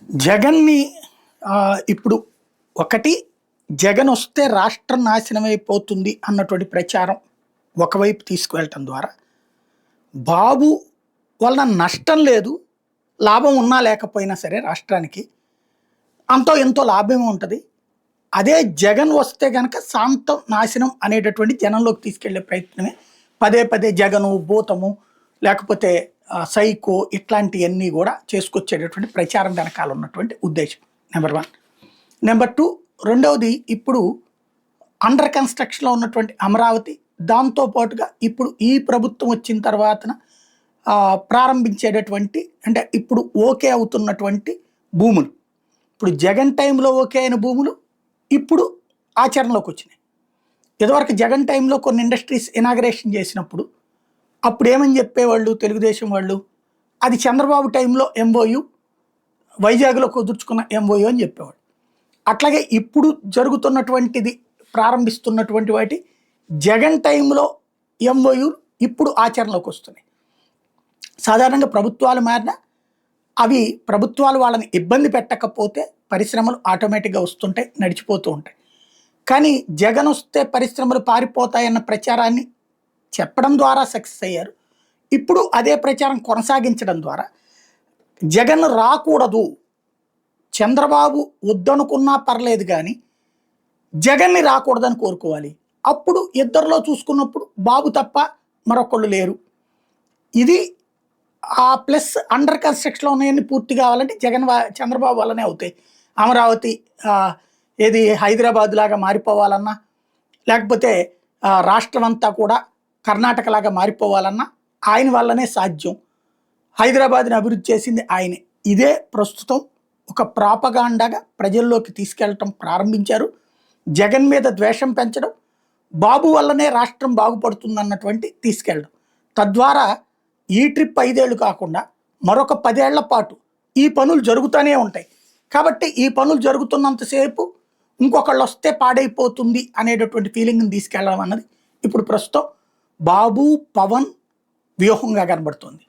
జగన్‌ని ఇప్పుడు ఒకటి జగన్ వస్తే రాష్ట్రం నాశనమైపోతుంది అన్నటువంటి ప్రచారం ఒకవైపు తీసుకువెళ్ళటం ద్వారా, బాబు వలన నష్టం లేదు, లాభం ఉన్నా లేకపోయినా సరే రాష్ట్రానికి అంతో ఎంతో లాభమే ఉంటది. అదే జగన్ వస్తే గనక శాంతం నాశనం అనేటటువంటి జనంలోకి తీసుకెళ్లే ప్రయత్నమే పదే పదే జగను, భూతము లేకపోతే సైకో ఇట్లాంటియన్నీ కూడా చేసుకొచ్చేటటువంటి ప్రచారం వెనకాల ఉన్నటువంటి ఉద్దేశం నెంబర్ 1. నెంబర్ 2 రెండవది ఇప్పుడు అండర్ కన్‌స్ట్రక్షన్‌లో ఉన్నటువంటి అమరావతి, దాంతో పాటుగా ఇప్పుడు ఈ ప్రభుత్వం వచ్చిన తర్వాతన ప్రారంభించేటటువంటి అంటే ఇప్పుడు ఓకే అవుతున్నటువంటి భూములు. ఇప్పుడు జగన్ టైంలో ఓకే అయిన భూములు ఇప్పుడు ఆచరణలోకి వచ్చినాయి. ఇదివరకు జగన్ టైంలో కొన్ని ఇండస్ట్రీస్ ఇనాగరేషన్ చేసినప్పుడు అప్పుడు ఏమని చెప్పేవాళ్ళు తెలుగుదేశం వాళ్ళు, అది చంద్రబాబు టైంలో ఎంఓయు, వైజాగ్‌లో కుదుర్చుకున్న ఎంఓయు అని చెప్పేవాళ్ళు. అట్లాగే ఇప్పుడు జరుగుతున్నటువంటిది ప్రారంభిస్తున్నటువంటి వాటి జగన్ టైంలో ఎంఓయు ఇప్పుడు ఆచరణలోకి వస్తున్నాయి. సాధారణంగా ప్రభుత్వాలు మారినా అవి ప్రభుత్వాలు వాళ్ళని ఇబ్బంది పెట్టకపోతే పరిశ్రమలు ఆటోమేటిక్‌గా వస్తుంటాయి, నడిచిపోతూ ఉంటాయి. కానీ జగన్ వస్తే పరిశ్రమలు పారిపోతాయన్న ప్రచారాన్ని చెప్పడం ద్వారా సక్సెస్ అయ్యారు. ఇప్పుడు అదే ప్రచారం కొనసాగించడం ద్వారా జగన్ రాకూడదు, చంద్రబాబు వద్దనుకున్నా పర్లేదు కానీ జగన్‌ని రాకూడదని కోరుకోవాలి. అప్పుడు ఇద్దరిలో చూసుకున్నప్పుడు బాబు తప్ప మరొకళ్ళు లేరు. ఇది ప్లస్ అండర్ కన్‌స్ట్రక్షన్‌లో ఉన్నయన్నీ పూర్తి కావాలంటే చంద్రబాబు వల్లనే అవుతాయి. అమరావతి ఏది హైదరాబాద్ లాగా మారిపోవాలన్నా, లేకపోతే రాష్ట్రం అంతా కూడా కర్ణాటక లాగా మారిపోవాలన్నా ఆయన వల్లనే సాధ్యం. హైదరాబాద్‌ని అభివృద్ధి చేసింది ఆయనే. ఇదే ప్రస్తుతం ఒక ప్రాపగాండాగా ప్రజల్లోకి తీసుకెళ్ళటం ప్రారంభించారు. జగన్ మీద ద్వేషం పెంచడం, బాబు వల్లనే రాష్ట్రం బాగుపడుతుందన్నటువంటి తీసుకెళ్ళడం. తద్వారా ఈ ట్రిప్ 5 ఏళ్ళు కాకుండా మరొక 10 ఏళ్ల పాటు ఈ పనులు జరుగుతూనే ఉంటాయి. కాబట్టి ఈ పనులు జరుగుతున్నంతసేపు ఇంకొకళ్ళు వస్తే పాడైపోతుంది అనేటటువంటి ఫీలింగ్‌ని తీసుకెళ్ళడం అన్నది ఇప్పుడు ప్రస్తుతం బాబు, పవన్ వ్యూహంగా కనబడుతుంది.